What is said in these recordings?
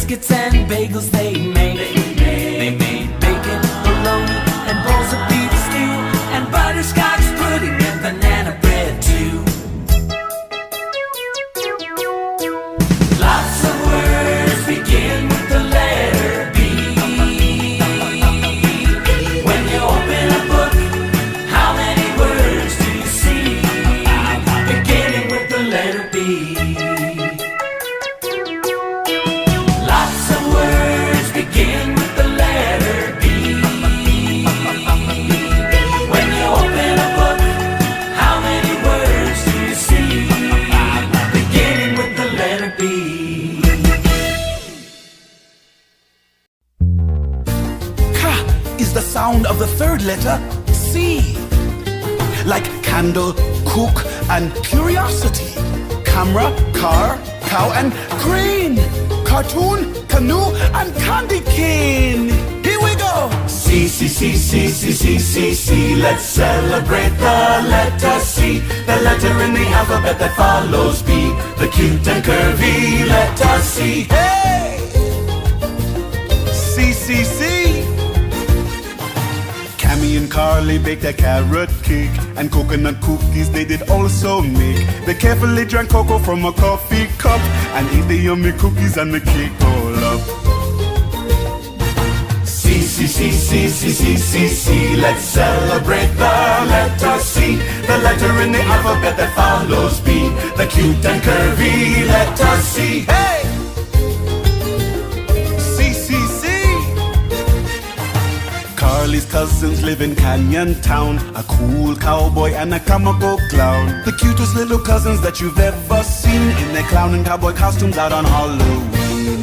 biscuits and bagels they made. They made bacon, bologna, and bowls of beef stew, and butterscotch pudding and banana bread too. Lots of words begin with the letter B. When you open a book, how many words do you see beginning with the letter B? Lots of words begin with the letter B. When you open a book, how many words do you see beginning with the letter B? Ka is the sound of the third letter C. Like candle, cook, and curiosity. Camera, car, cow, and crane. Cartoon, canoe, and candy cane. Here we go. C, C, C, C, C, C, C, C. Let's celebrate the letter C, the letter in the alphabet that follows B, the cute and curvy letter C. Hey! C, C, C. Cammy and Carly baked a carrot cake, and coconut cookies they did also make. They carefully drank cocoa from a coffee cup, and ate the yummy cookies and the cake all up. C, C, C, C, C, C, C, C. Let's celebrate the letter C, the letter in the alphabet that follows B, the cute and curvy letter C. Hey! C, C, C. Carly's cousins live in Canyon Town, a cool cowboy and a comic book clown. The cutest little cousins that you've ever seen, in their clown and cowboy costumes out on Halloween.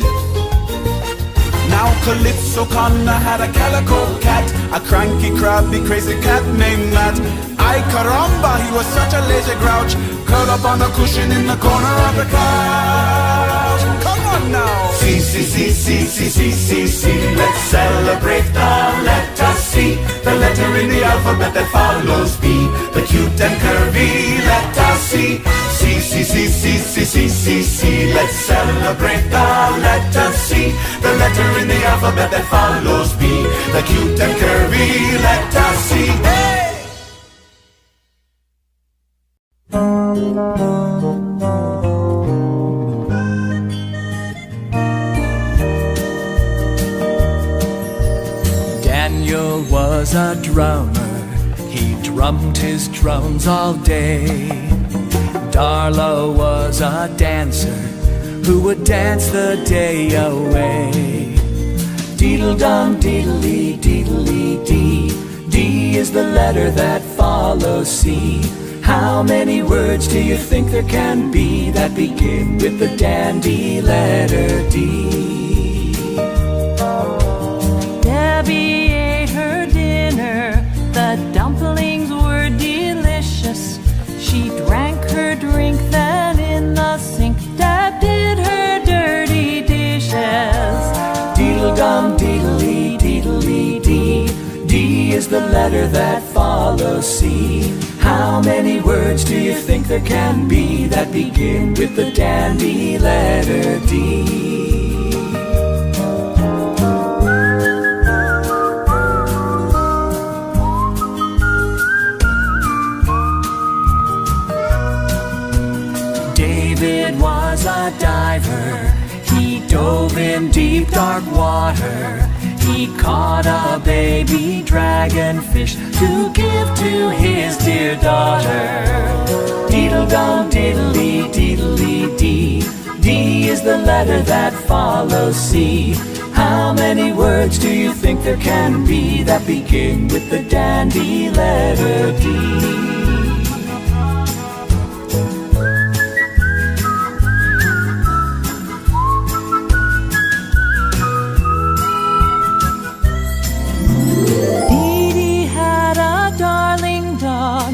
Now Calypso Connor had a calico cat, a cranky, crabby, crazy cat named Matt. Ay caramba, he was such a lazy grouch, curled up on a cushion in the corner of the couch. Come on now. C, C, C, C, C, C, C, C. Let's celebrate the letter C, the letter in the alphabet that follows B, the cute and curvy letter C. C, C, C, C, C, C, C, C. Let's celebrate the letter C, the letter in the alphabet that follows B, the cute and curvy letter C. Hey! Daniel was a drummer, he drummed his drums all day. Darla was a dancer who would dance the day away. Deedle-dum, deedle-lee, deedle-lee-dee. D is the letter that follows C. How many words do you think there can be that begin with the dandy letter D? Debbie ate her dinner, the dumplings were delicious. She drank her drink, then in the sink Deb did her dirty dishes. Deedle-dum, deedle-lee, deedle-lee-dee. D is the letter that follows C. How many words do you think there can be that begin with the dandy letter D? David was a diver, he dove in deep dark water. He caught a baby dragonfish to give to his dear daughter. Deedle-dum, deedle-lee, deedle-lee-dee. D is the letter that follows C. How many words do you think there can be that begin with the dandy letter D?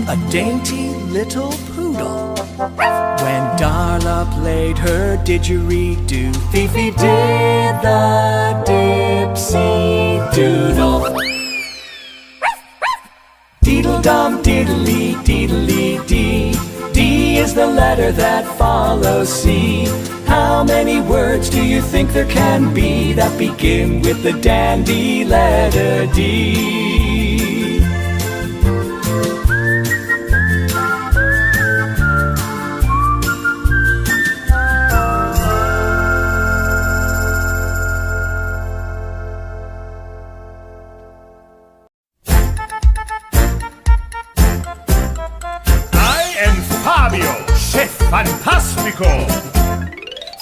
A dainty little poodle. When Darla played her didgeridoo, Fifi did the dipsy-doodle. Deedle-dum, deedle-lee, deedle-lee-dee. D is is the letter that follows C. How many words do you think there can be that begin with the dandy letter D? Chef Fantastico!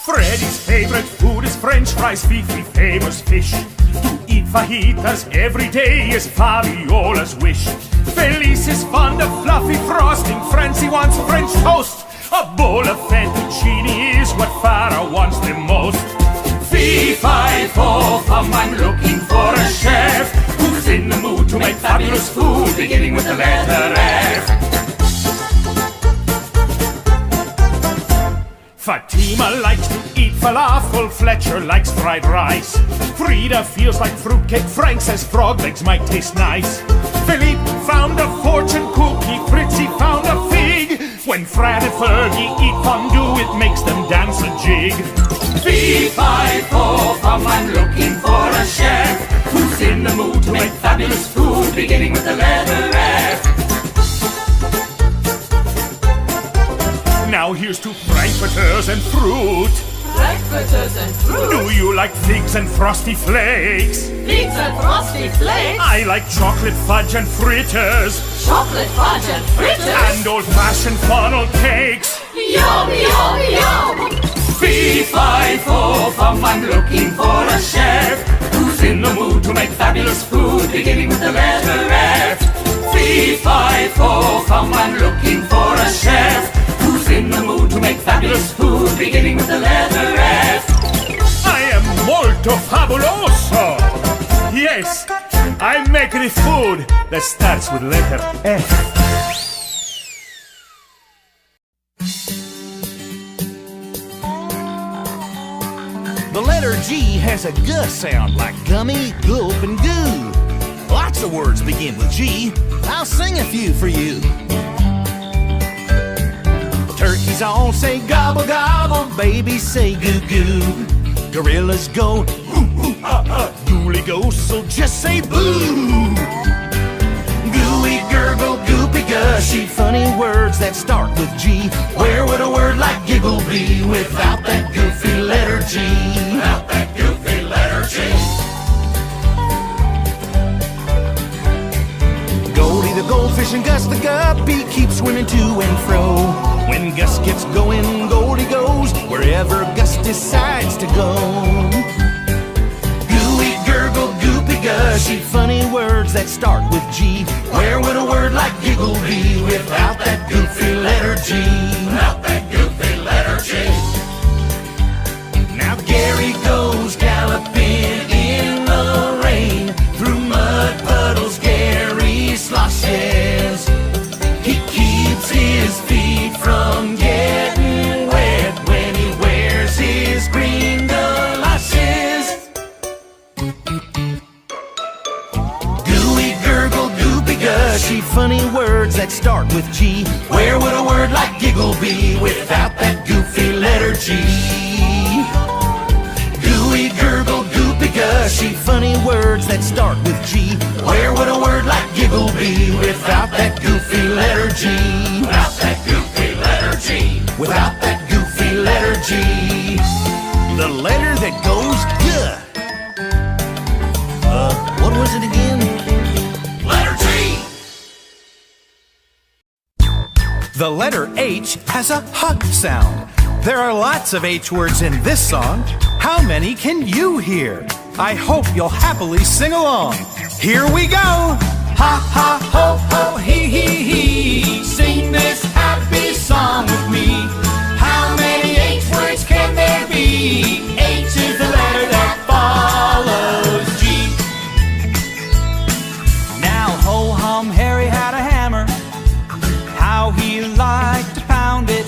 Freddy's favorite food is French fries, Fifi famous fish. To eat fajitas every day is Fabiola's wish. Felice is fond of fluffy frosting, Francie wants French toast. A bowl of fettuccine is what Farah wants the most. Fee-fi-fo-fum, I'm looking for a chef who's in the mood to make fabulous food, beginning with the letter F. Fatima likes to eat falafel, Fletcher likes fried rice. Frida feels like fruitcake, Frank says frog legs might taste nice. Philippe found a fortune cookie, Fritzy found a fig. When Fred and Fergie eat fondue, it makes them dance a jig. Fee-fi-fo-fum, I'm looking for a chef who's in the mood to make fabulous food, beginning with the letter F. Now here's to frankfurters and fruit. Frankfurters and fruit. Do you like figs and frosty flakes? Figs and frosty flakes. I like chocolate fudge and fritters. Chocolate fudge and fritters. And old-fashioned funnel cakes. Yum, yum, yum. Fee-fi-fo-fum, I'm looking for a chef who's in the mood to make fabulous food, beginning with the letter F. Fee-fi-fo-fum, I'm looking for a chef who's in the mood to make fabulous food, beginning with the letter F. I am molto fabuloso. Yes, I make the food that starts with letter F. The letter G has a G sound like gummy, gulp, and goo. Lots of words begin with G. I'll sing a few for you. Turkeys all say gobble gobble, babies say goo goo. Gorillas go ooh ooh ah ah, ghouly ghosts so just say boo. Gooey gurgle goopy gushy, funny words that start with G. Where would a word like giggle be without that goofy letter G? Without that goofy letter G. Goldie the goldfish and Gus the guppy keep swimming to and fro. When Gus gets going, Goldie goes wherever Gus decides to go. Gooey, gurgle, goopy, gushy, funny words that start with G. Where would a word like giggle be without that goofy letter G? Without that goofy letter G. Now Gary goes galloping in the rain. Through mud puddles Gary sloshes. He keeps his feet from getting wet when he wears his green galoshes. Gooey, gurgle, goopy, gushy, funny words that start with G. Where would a word like giggle be without that goofy letter G? Gooey, gurgle, goopy, gushy, funny words that start with G. Where would a word like giggle be without that goofy letter G? Without that goofy letter G. Without that goofy letter G. The letter that goes G. What was it again? Letter G. The letter H has a H sound. There are lots of H words in this song. How many can you hear? I hope you'll happily sing along. Here we go! Ha ha ho ho hee hee hee. Sing this happy song with me. How many H words can there be? H is the letter that follows G. Now ho-hum Harry had a hammer. How he liked to pound it.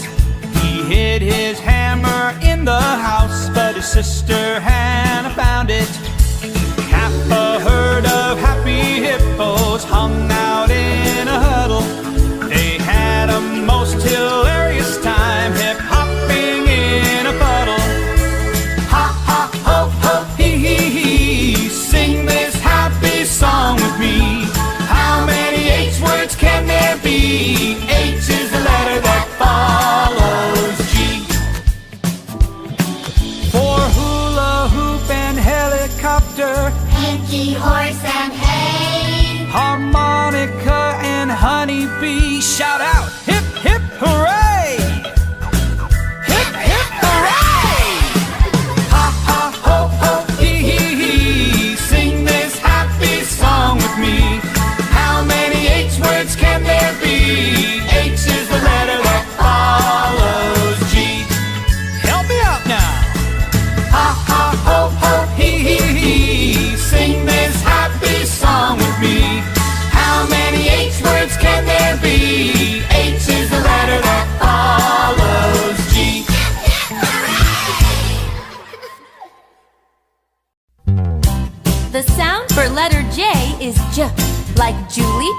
He hid his hammer in the house, but his sister Hannah found it. Half a herd of happy hippos hung out in a huddle. They had a most hilarious time.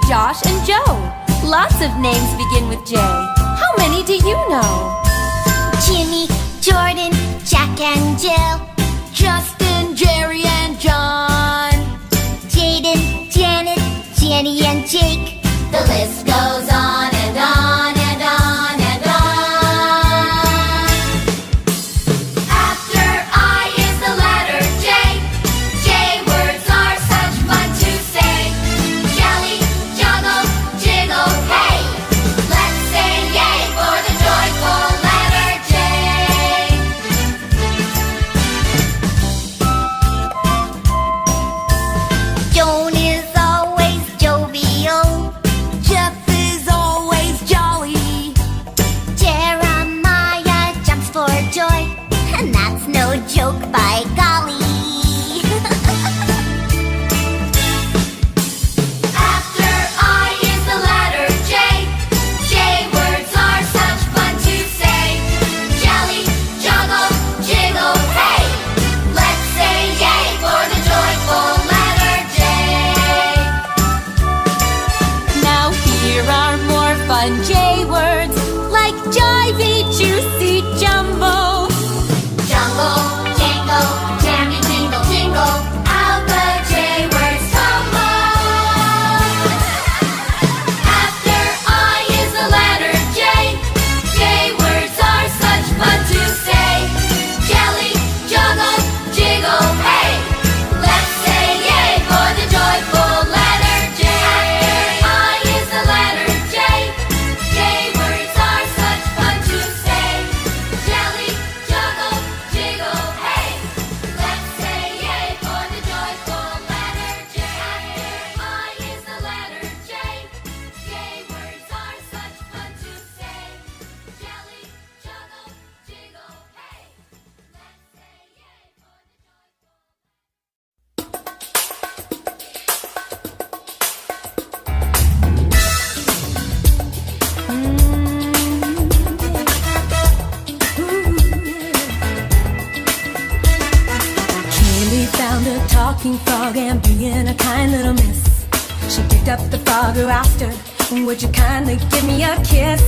Josh, and Joe. Lots of names begin with J. How many do you know? Jimmy, Jordan, Jack and Jill, Justin, Jerry, and John. Jaden, Janet, Jenny and Jake. The list goes on and on and on and on. After I is the letter J. J words are such fun to say. Jelly, juggle, jiggle, hey. Let's say yay for the joyful letter J. Joan is always jovial. Jeff is always jolly. Jeremiah jumps for joy, and that's no joke, by golly. After I is the letter J. J words are such fun to say. Jelly, juggle, jiggle, hey. Let's say yay for the joyful letter J. Now here are more fun J words, like jivey, juicy, jumbo. Jungle, jangle, jammy, jingle, jingle. Out the J words tumble. After I is the letter J. J words are such fun to say. Jelly, juggle, jiggle, hey. Let's say yay for the joyful letter J. After I is the letter J. J words are such fun to say. Jelly, juggle, jiggle, hey. Let's say yay for the joyful letter J. After I is the letter J. J words are such fun to say. Jelly, juggle, jiggle, hey. Let's say yay for the joyful. Kaylee found a talking frog and being a kind little miss, she picked up the frog who asked her, would you kindly give me a kiss?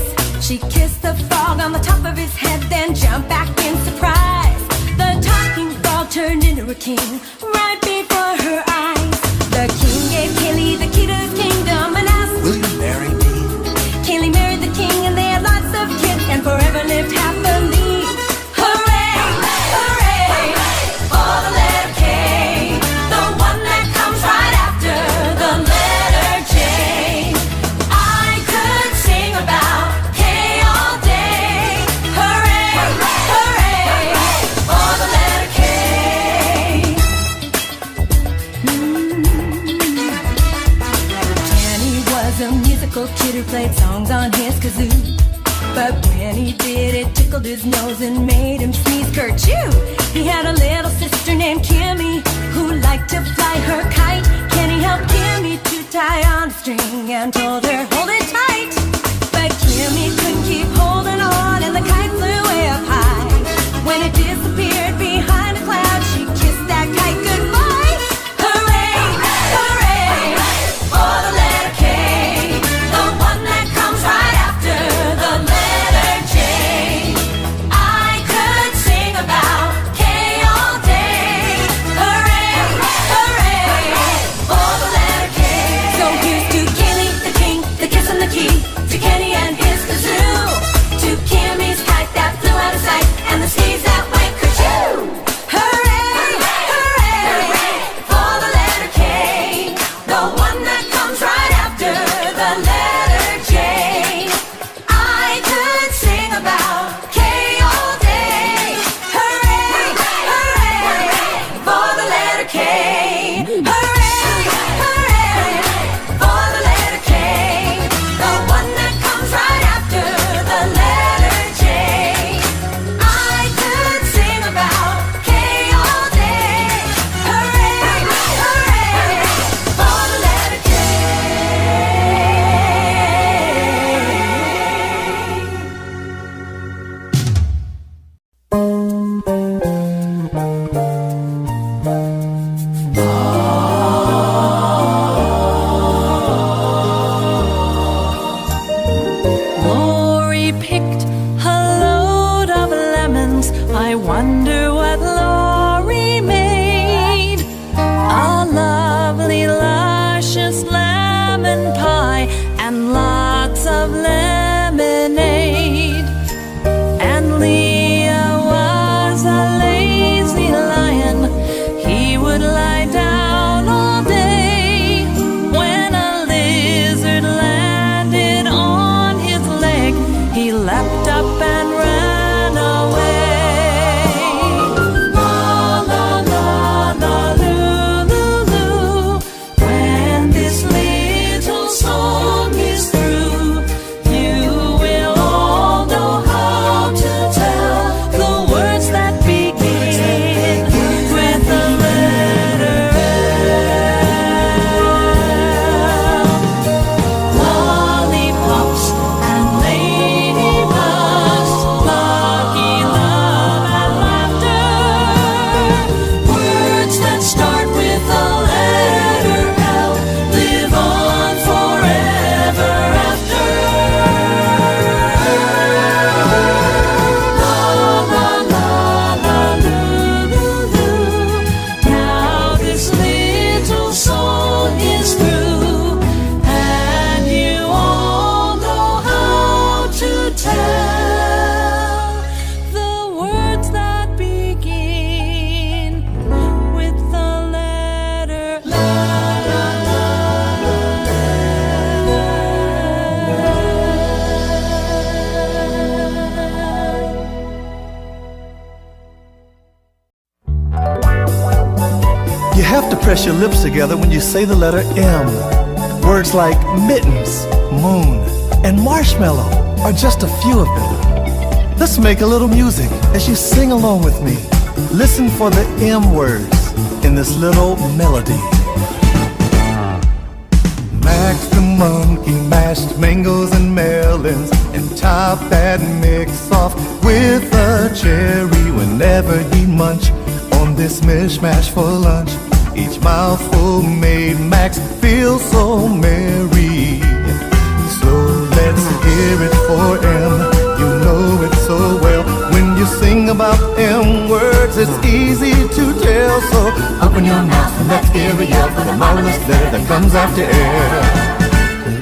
She kissed the frog on the top of his head, then jumped back in surprise. The talking frog turned into a king right before her eyes. The king gave Kaylee the key to his kingdom and asked, Will you marry me? Kaylee married the king and they had lots of kids and forever lived happily. Hooray! Hooray! For the letter K, the one that comes right after the letter J. I could sing about K all day. Hooray! Hooray! For the letter K. Danny was a musical kid who played songs on his kazoo. But when he did, it tickled his nose and made him sneeze. Kerchoo! He had a little sister named Kimmy who liked to fly her kite. Kenny helped Kimmy to tie on a string and told her, hold it tight. But Kimmy couldn't keep holding on and the kite flew way up high. When it disappeared behind a cloud, she kissed that kite goodbye. Hooray! Hooray! For the letter K, the one that comes right after the letter J. I could sing about K all day. Hooray! Hooray! For the letter K. So here's to Kaylee, the king, the kiss and the key, to leapt up and ran away. La la la la loo loo loo. When this little song is through, you will all know how to tell the words that begin with the letter L. Lollipops and ladybugs, lucky love and laughter. Words that start with the letter L live on forever after. La la la la loo loo loo. Now this little song is through, and you all know how to tell the words that begin with the letter la la la You have to press your lips together when you say the letter M. Words like mittens, moon, and marshmallow are just a few of them. Let's make a little music as you sing along with me. Listen for the M words in this little melody. Max the monkey mashed mangoes and melons and topped that mix off with a cherry whenever he munched on this mishmash for lunch. Each mouthful made Max feel so merry. So let's hear it for M. You know it so well. When you sing about M words, it's easy to tell. So open your mouth and let's hear a yell for the marvelous letter that comes after L.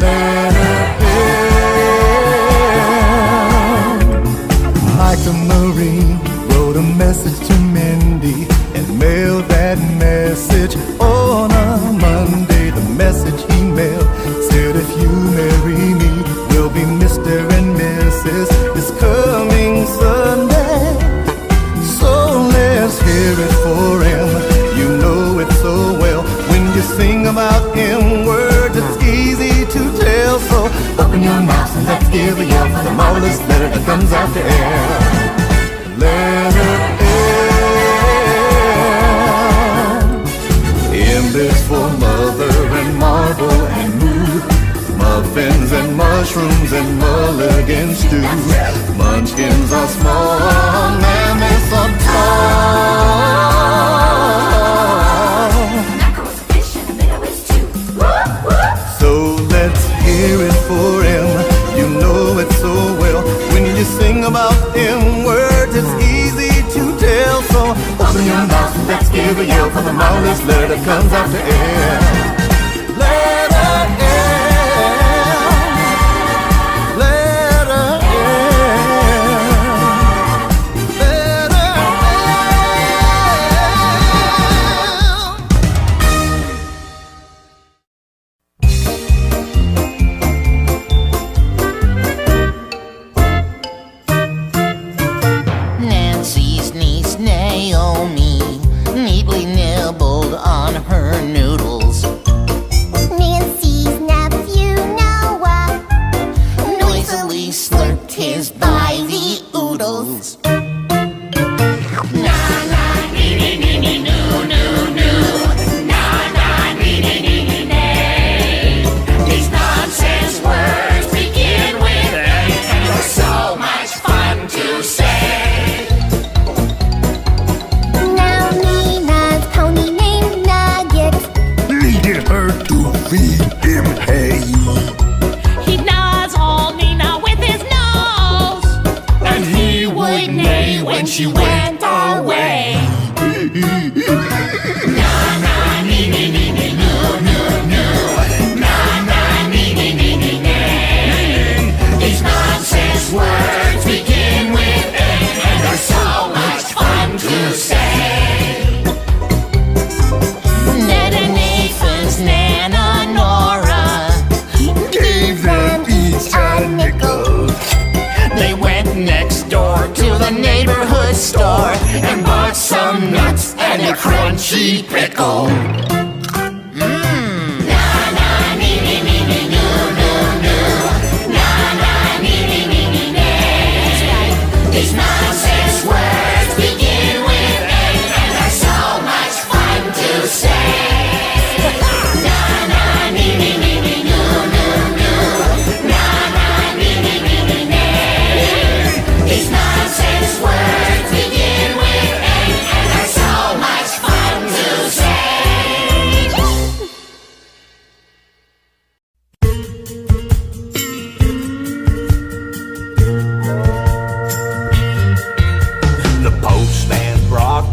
Letter L. Mike the Marine wrote a message to Mindy and mailed that message on a Monday. The message he mailed said, if you marry me, we'll be Mr. and Mrs. this coming Sunday. So let's hear it for him. You know it so well. When you sing about M words, it's easy to tell. So open your mouth and let's give a yell for the marvelous letter that comes after L. Letter M is for mother and marble and mood, muffins and mushrooms and mulligan stew. Munchkins are small, mammoths are tall. Mackerel's a fish and a minnow is too. Whoop, whoop. So let's hear it for him. You know it so well. When you sing about M words, it's easy to tell. So open your mouth and let's give a yell for the marvelous letter that comes after L. Letter L. Letter L. Letter Nancy's niece Naomi neatly nibbled on her noodles. Nancy's nephew Noah Noisily slurped his by the oodles. Na na nee nee nee nee noo noo noo. Na na nee nee nee nee nee. These nonsense words begin with A, and they're so much fun to say. Now Nina's pony named Nugget Needed her to feed him hay. He nods all Nina with his nose. And he would neigh when she went away. Na na nee nee nee nee noo noo noo. Na na nee nee nee nee nee. These nonsense words begin with A, and they're so much fun to say. Ned and Nathan's Nana Nora Gave them each a nickel. they next door to the neighborhood store and bought some nuts and a crunchy pickle. These nonsense words begin with N, and they're so much fun to say. Na na nee nee nee nee noo noo noo. Na na nee nee nee nee nee. These nonsense words begin with N, and they're so much fun to say.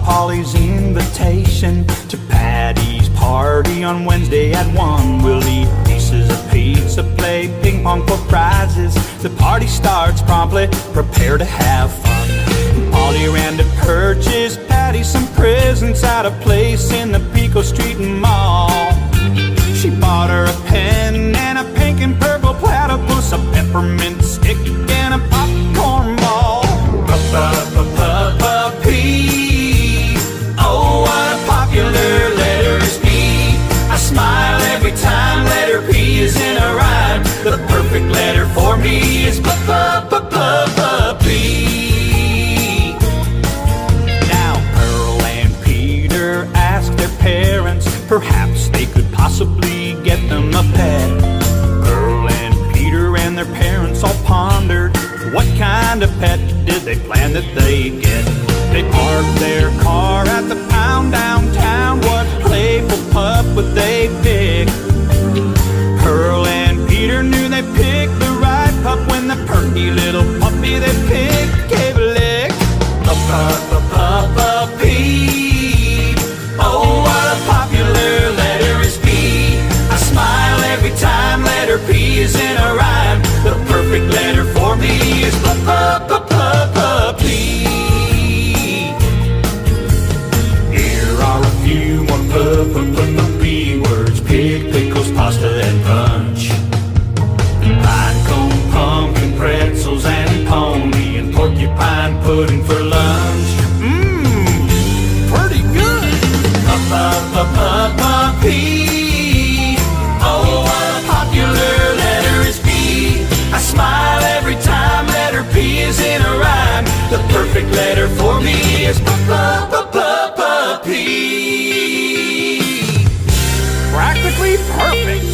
Polly's invitation to Patty's party on Wednesday at 1. We'll eat pieces of pizza, play ping pong for prizes. The party starts promptly, prepare to have fun. Polly ran to purchase Patty some presents at a place in the Pico Street Mall. She bought her a pen and a pink and purple platypus, a peppermint stick and a popcorn ball. P. Oh, what a popular letter is P. I smile every time letter P is in a rhyme. The perfect letter for me is P. Now Pearl and Peter asked their parents, perhaps they could possibly get them a pet. Pearl and Peter and their parents all pondered, what kind of pet did they plan that they'd get? They parked their car at the pound downtown. What playful pup would they pick? Pearl and Peter knew they picked the right pup when the perky little puppy they picked gave a lick. P. Oh, what a popular letter is P. I smile every time letter P is in a rhyme. The perfect letter for me is P. Few more P words: pig, pickles, pasta, and punch. Pine cone, pumpkin, pretzels, and pony, and porcupine pudding for lunch. Pretty good. P. Oh, what a popular letter is P. I smile every time letter P is in a rhyme. The perfect letter for me is P. Practically perfect.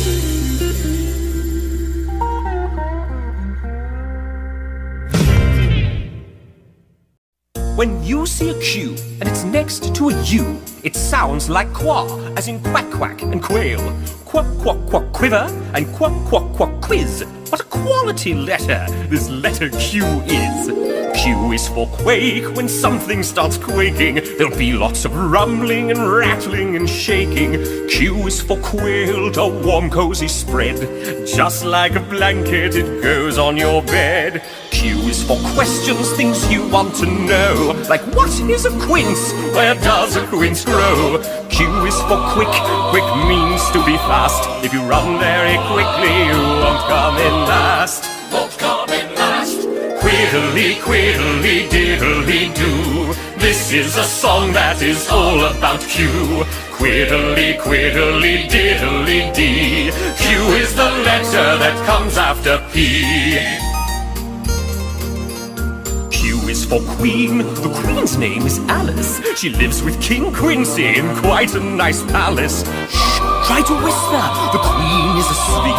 When you see a Q and it's next to a U, it sounds like quaw, as in quack quack and quail. Quack quack quack quiver and quack quack quack quiz. What a quality letter this letter Q is. Q is for quake. When something starts quaking, there'll be lots of rumbling and rattling and shaking. Q is for quailed, a warm cozy spread. Just like a blanket, it goes on your bed. Q is for questions, things you want to know. Like, what is a quince? Where does a quince grow? Q is for quick. Quick means to be fast. If you run very quickly, you won't come in last. Won't come in last. Quiddly, quiddly, diddly do. This is a song that is all about Q. Quiddly, quiddly, diddly dee. Q is the letter that comes after P. Q is for Queen. The Queen's name is Alice. She lives with King Quincy in quite a nice palace. Shh, try to whisper. The Queen is asleep.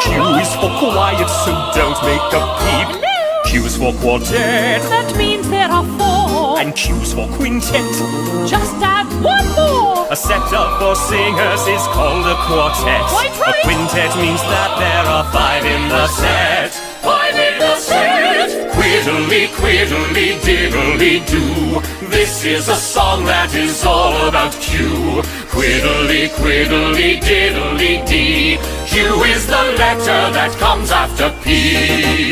Q is for quiet, so don't make a peep. Q is for quartet. That means there are 4. And Q's for quintet. Just add 1 more. A set of 4 singers is called a quartet. Quite right. A quintet means that there are 5 in the set. 5 in the set. Quiddly, quiddly, diddly do. This is a song that is all about Q. Quiddly, quiddly, diddly dee. Q is the letter that comes after P.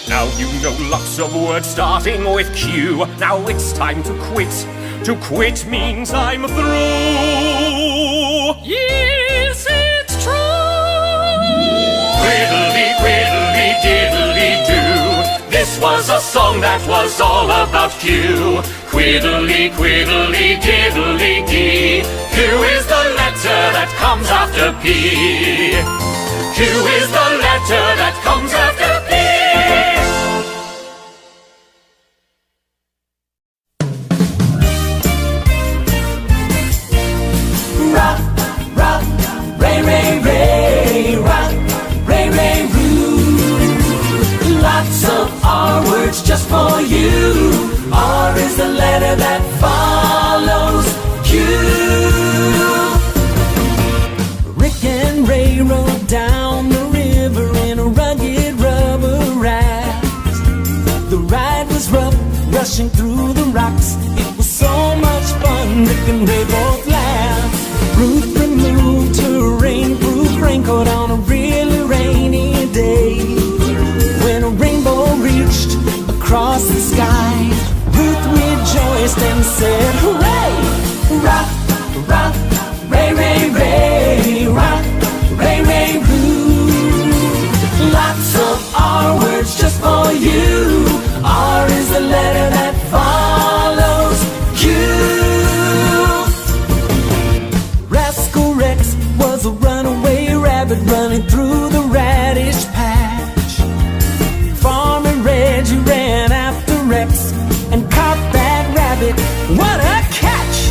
Now you know lots of words starting with Q. Now it's time to quit. To quit means I'm through. Yes, it's true. Quiddly, quiddly, diddly do. This was was a song that was all about Q. Quiddly, quiddly, diddly dee. Q is the letter that comes after P. Q is the letter that comes after P. Rock, rock, ray, ray, ray. Rock, ray, ray, roo. Lots of R words just for you. R is the letter that follows Q. Rick and Ray rode down the river in a rugged rubber raft. The ride was rough, rushing through the rocks. It was so much fun, Rick and Ray both laughed. Ruth removed her rainproof raincoat on a really rainy day. When a rainbow reached across the sky, Ruth rejoiced and said, hooray! Rock, rock, ray, ray, ray. Rock, ray, ray, roo. Lots of R words just for you. R is the letter that follows Q. Rascal Rex was a runaway rabbit running through the radish patch. Farmer Reggie ran after Rex and caught that rabbit. What a catch!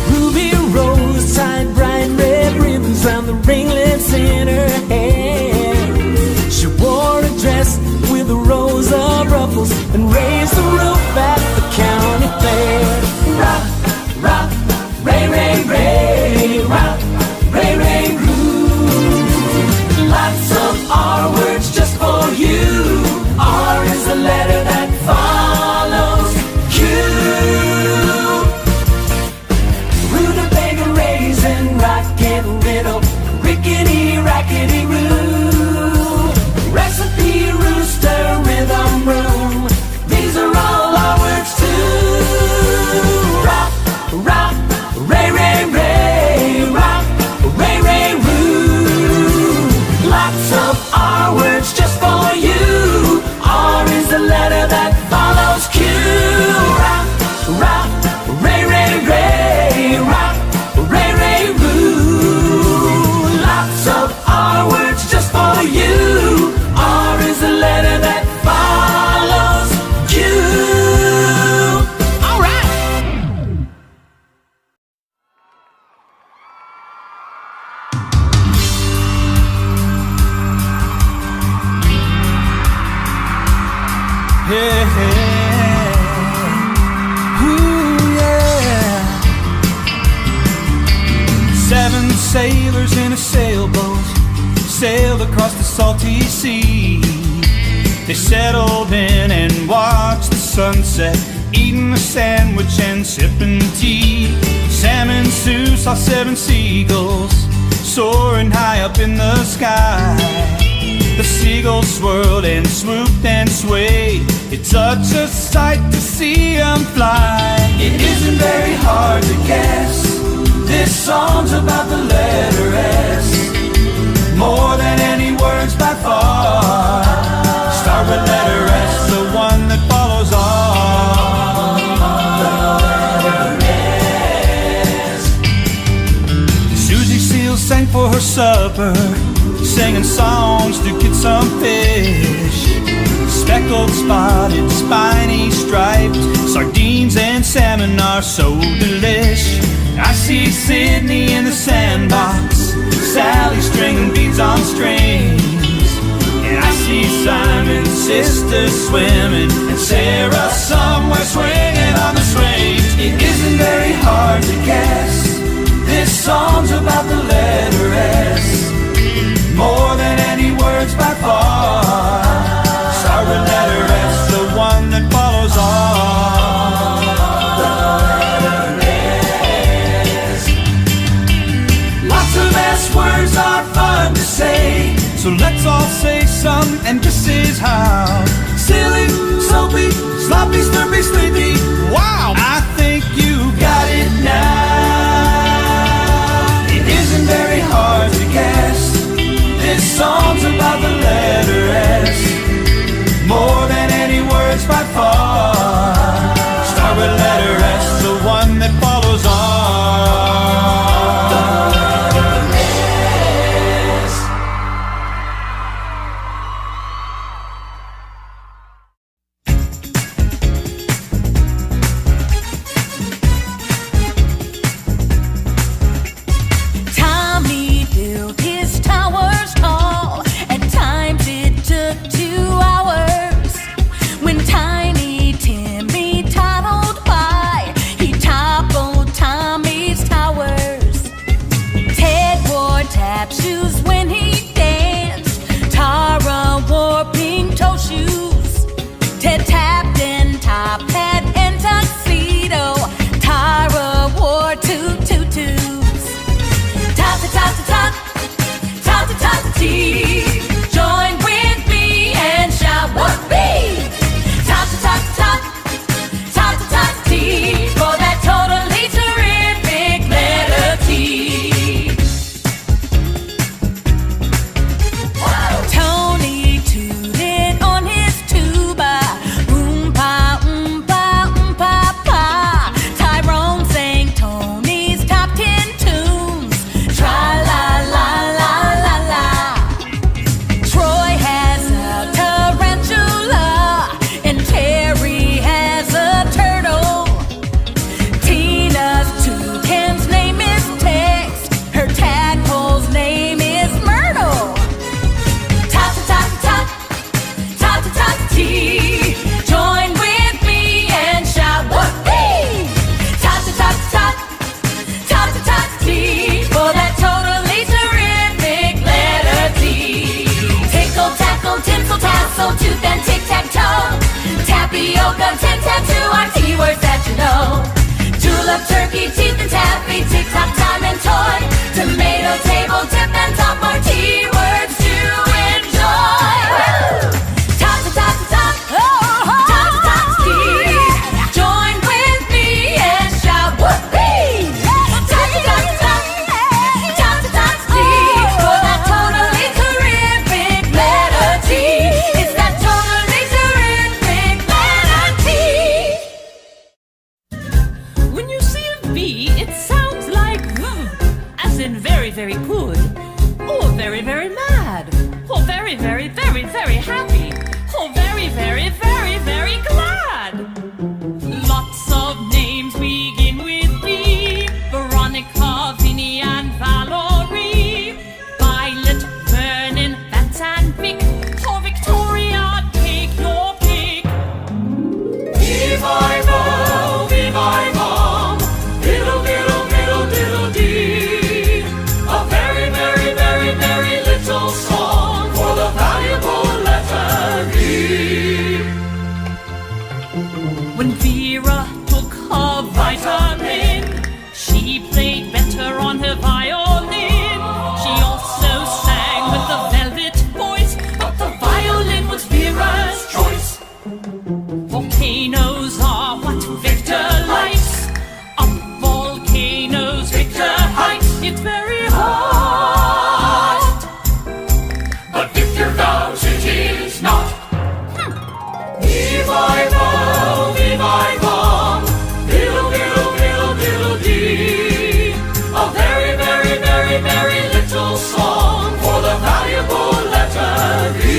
Ruby Rose tied bright red ribbons round the ringlets in her hair. She wore a dress with a rows of ruffles and raised the roof at the county fair. Rock, rock, ray, ray, ray. Rock, ray, ray, roo. Lots of R words just for you. R is the letter that follows Q. Rutabaga raisin, rocket riddle, rickety rackety roo. Recipe rooster, rhythm room. These are all our words too. Rock, rock, ray, ray, ray. Rock, ray, ray, roo. Lots of R words just for you. R is the letter that follows Q. Rock, rock, ray, ray, ray. Rock, ray, ray, roo. Lots of R words just for you. R is the letter that follows Q. All right. Yeah. Ooh, yeah. 7 sailors in a sailboat sailed across the salty sea. They settled in and watched the sunset, eating a sandwich and sipping tea. Sam and Sue saw 7 seagulls soaring high up in the sky. The seagulls swirled and swooped and swayed. It's such a sight to see them fly. It isn't very hard to guess. This song's about the letter S. More than any words by far. Start with letter S, the one that follows on. Susie Seal sang for her supper, singing songs to get some fish. Speckled, spotted, spiny, striped, sardines and salmon are so delish. I see Sydney in the sandbox, Sally stringing beads on strings. And I see Simon's sister swimming, and Sarah somewhere swinging on the swings. It isn't very hard to guess. This song's about the letter S. More than any words by far. Start with letter S, the one that follows on. Lots of S words are fun to say. So let's all say some, and this is how. Silly, soapy, sloppy, slurpy, sleepy. Wow! I think you Got it now. It isn't very hard to guess. This song's about the letter S. More than any words best by far. Start with letter S, the one that follows on. Tommy built his towers tall. At times it took 2 hours. When Tiny Timmy toddled by, he toppled Tommy's towers. Ted wore tap shoes when he danced. Tara wore pink toe shoes. Ted tapped and top hat and tuxedo. Tara wore 2 tutus. Top to top to top, top to top to tea. Join with me and shout whoopee. Top to top to top, top to top to tea. For that totally terrific letter T. Tony tooted on his tuba. Oompa, oompa, oompa, pa. Tyrone sang Tony's top 10 tunes. Tra la la la la la. Troy has a tarantula and Terry has a turtle. Tina's toucan's name is Tex. Her tadpole's name is Myrtle. Top to top to top, top to top to tea. Join with me and shout whoopee. Top to top to top, top to top to tea. For that totally terrific letter T. Tickle, tackle, tinsel, tassel, tooth and tic-tac-toe. Tapioca, tic-tac-toe are T-words that you know. Julep, turkey, teeth and taffy, tick-tock, time and toy. Tomato, table, tip and top are T-words to enjoy. Woo! Top to top to top, top to top to tea. Join with me and shout whoopee. Top to top to top, top to top to tea. For that totally terrific letter T. It's that totally terrific letter T. When you see a V, it sounds like V, as in very, very good, or very, very mad, or very, very, very, very happy, or very, very, very, very glad. Lots of names begin with V. Veronica, Vinny, and Valerie. Violet, Vernon, Vance, and Vic. Or Victoria, take your pick. Viva-vo, viva-vom, diddle, diddle, diddle, diddle, dee. A very, very, very, very little song for the valuable letter E. When Vera took her vitamin, she played better on her violin. She also sang with a velvet voice, but the violin was Vera's choice. Volcanoes are what Victor likes. Up volcanoes Victor hikes. It's very hot. But Victor vows it is not. Viva-vo, viva-vom, diddle, diddle, diddle, diddle, dee. A very, very, very, very little song for the valuable letter E.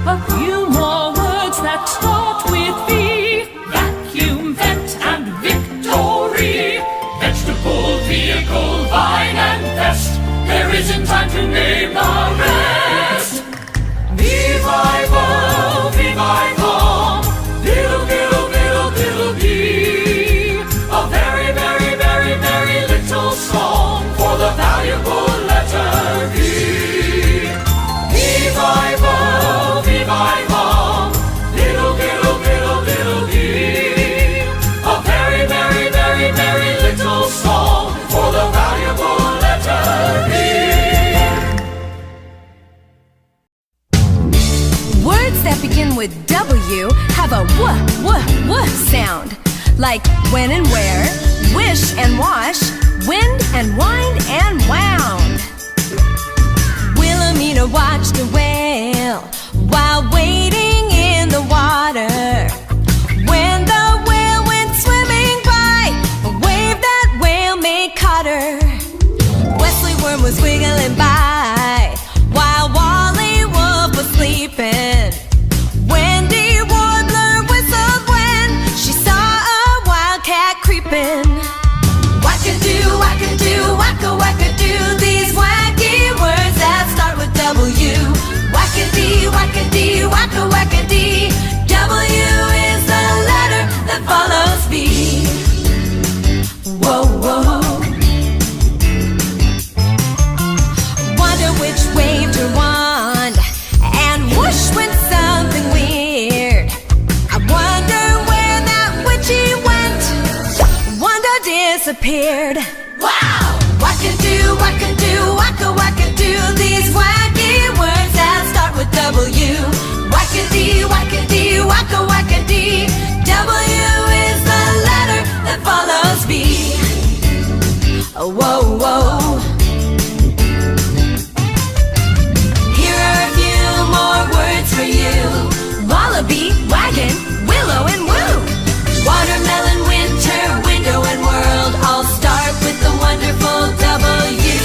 A few more words that start with V. Vacuum, vent, and victory. Vegetable, vehicle, vine, and pest. There isn't time to name the rest. Viva-vo, viva-vom, diddle, diddle, diddle, diddle, dee. A very, very, very, very little song for the valuable letter E. Viva-vo, viva-vom, diddle, diddle, diddle, diddle, dee. A very, very, very, very little song for the valuable letter E. Words that begin with W have a w sound, like when and where, wish and wash, wind and wind and wound. Wilhelmina watched a whale while waiting in the water. disappeared. Wow! Wackadoo, wackadoo, wacka wackadoo. These wacky words that start with W. Wackadee, wackadee, wacka wackadee. W is the letter that follows B. Whoa, whoa. Here are a few more words for you. Wallaby, wagon, willow and woo. Watermelon, winter, window and world all start with the wonderful W.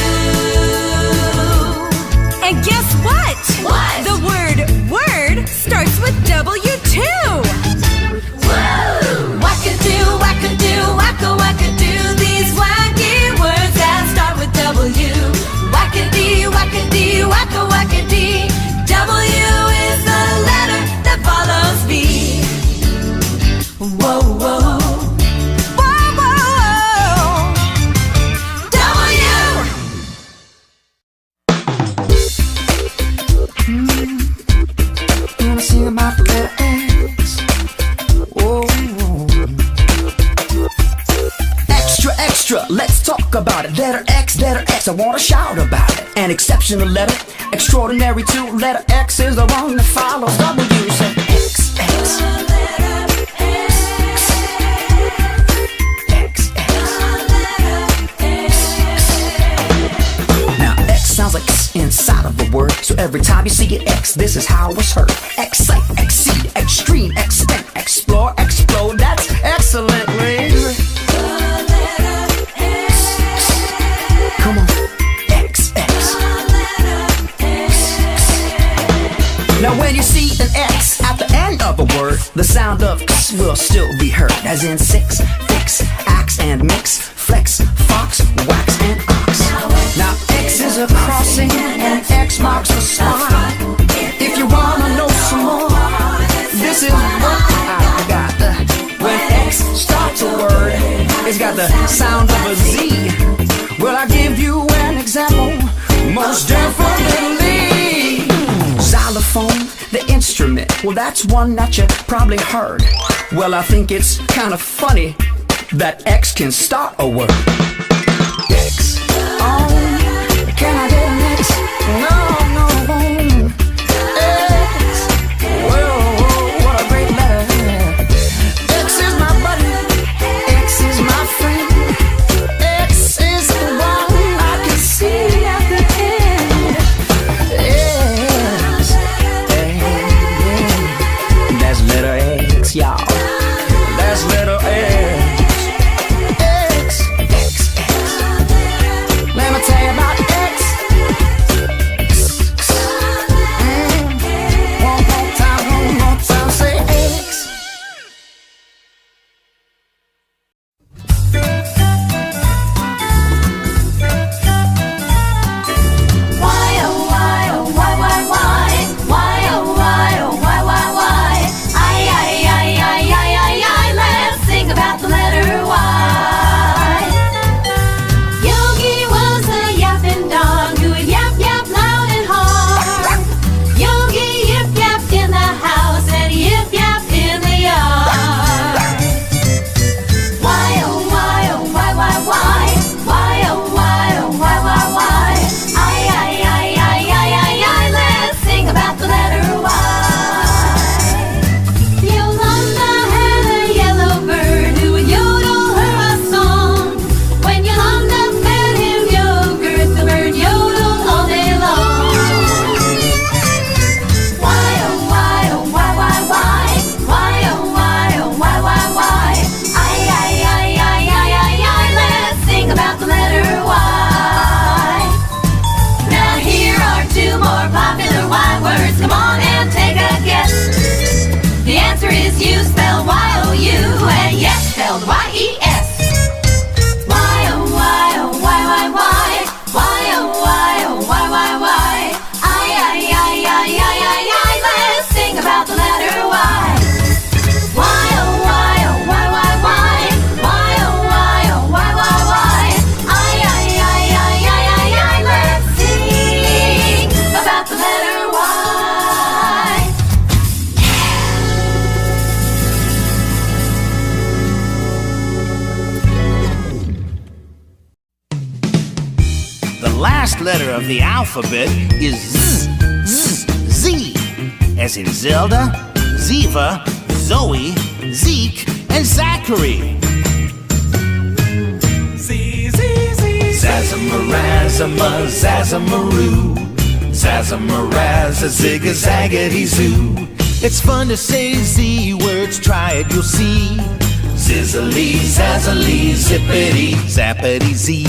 And guess what? What? The word starts with W too. Woo! Wackadoo, wackadoo, wacka wackadoo. These wacky words that start with W. Wackadee, wackadee, wacka wackadee. W is the letter that follows B. Whoa, whoa. Whoa, whoa. W! Wanna sing about the letter X? Whoa. Extra, extra, let's talk about it. Letter X, I wanna shout about it. An exceptional letter, extraordinary too. Letter X is the one that follows W. Say X, X. Now X sounds like X inside of a word. So every time you see an X, this is how it's heard. Excite, exceed, extreme, extent, explore, explode. That's excellent, Ray. Come on, X, X. Now when you see an X at the end of a word, the sound of X will still be heard. As in six, fix, axe and mix, flex, fox, wax and ox. Now X is a crossing and X marks the spot. If you wanna know some more, this is what I got. When X starts a word, it's got the sound of a Z. Well, I give you an example, most definitely. Xylophone, the instrument, well that's one that you probably heard. Well, I think it's kind of funny that X can start a word. X. Oh, can I get an X? No, no, I won't. X. Whoa, what a great letter. X is my buddy. X is my friend. X is the one I can see at the end. X. That's letter X, y'all. That's letter X. Let me tell you about X. One more time, say X. Why, oh, why, oh, why, why, why? Why, oh, why, oh, why, why, why? I, let's sing about the letter Y. Yogi was a yapping dog who would yap, yap loud and hard. Yogi yip yapped in the house and he yip yapped in the yard. Why, oh, why, oh, why, why, why? Why, oh, why, oh, why, why, why? I, let's sing about the letter Y. Yolanda had a yellow bird who would yodel her a song. When Yolanda fed him yogurt, the bird yodeled all day long. Why, oh, why, oh, why, why, why? Why, oh, why, oh, why, why, why? I, let's sing about the letter Y. Now here are two more popular Y words. Come on and take a guess. The answer is you spelled Y-O-U and yes spelled Y-E-S. Why, oh, why, oh, why, why, why? Why, oh, why, oh, why, why, why? I, let's sing about the letter Y. Why, oh, why, oh, why, why, why? Why, oh, why, oh, why, why, why? I, let's sing about the letter Y. letter of the alphabet is Z, as in Zelda, Ziva, Zoe, Zeke, and Zachary. Zazamarazama, Zazamaroo, Zazamaraza, Zig-a-zaggity zoo. It's fun to say Z words, try it, you'll see. Zizzily, zazzily, zippity, zappity Z.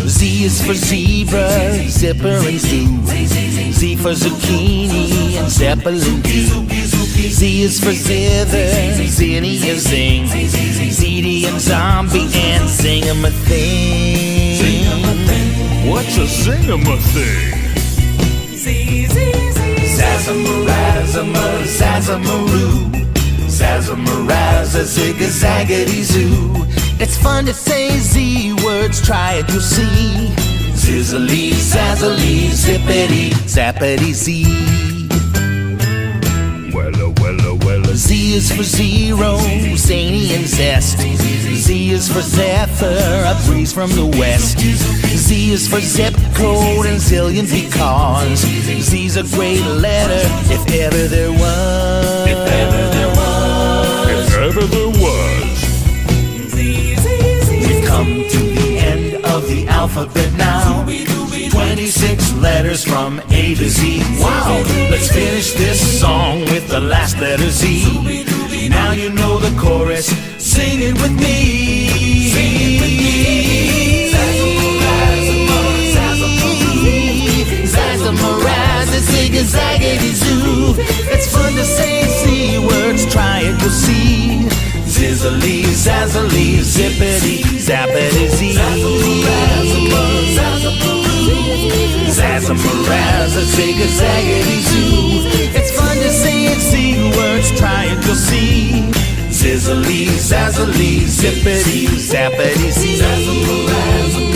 Z is for zebra, zipper and zoo. Z for zucchini and zeppelin too. Z is for zither, zinny and zing. ZD and zombie and zing-a-ma-thing. What's a zing-a-ma-thing? Zazamarazama, Zazamaroo, Zazamaraza, Zig-a-zaggity zoo. It's fun to say Z words, try it, you'll see. Zizzily, zazzily, zippity, zappity Z. Z is for zero, zany and zest. Z is for zephyr, a breeze from the west. Z is for zip code and zillion because Z's a great letter if ever there was. If ever there was. We've come to the end of the alphabet now. 26 letters from A to Z. Wow! Let's finish this song with the last letter Z. Now you know the chorus. Sing it with me. Sing it with me. Zazamaraza, zig-a-zaggity zoo. It's fun to say Z words. Try it, you'll see. Zizzily, zazzily, zippity, zappity Z. Zazamaraza, zig-a-zaggity zoo. It's fun to say it, Z words, try it, you'll see. Zizzily, zazzily, zippity, zappity Z.